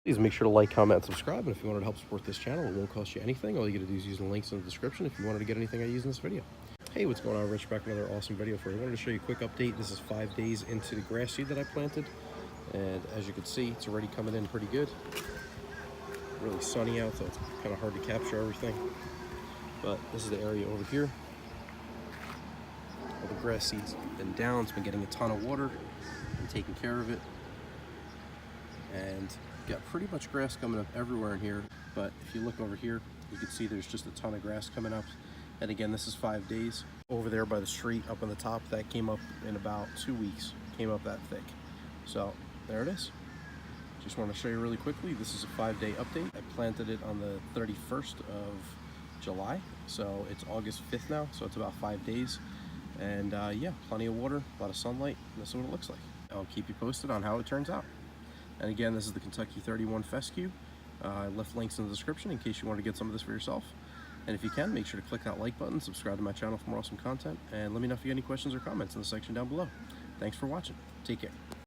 Please make sure to like, comment, and subscribe. And if you wanted to help support this channel, it won't cost you anything. All you gotta do is use the links in the description if you wanted to get anything I use in this video. Hey, what's going on? Rich back with another awesome video for you. I wanted to show you a quick update. This is 5 days into the grass seed that I planted. And as you can see, it's already coming in pretty good. Really sunny out, so it's kind of hard to capture everything. But this is the area over here. All the grass seed's been down. It's been getting a ton of water. Been taking care of it. And got pretty much grass coming up everywhere in here. But if you look over here, you can see there's just a ton of grass coming up. And again, this is 5 days. Over there by the street, up on the top, that came up in about 2 weeks. Came up that thick. So there it is. Just want to show you really quickly. This is a 5-day update. I planted it on the 31st of July. So it's August 5th now. So it's about 5 days. And yeah, plenty of water, a lot of sunlight. And this is what it looks like. I'll keep you posted on how it turns out. And again, this is the Kentucky 31 fescue. I left links in the description in case you want to get some of this for yourself. And if you can, make sure to click that like button, subscribe to my channel for more awesome content, and let me know if you have any questions or comments in the section down below. Thanks for watching. Take care.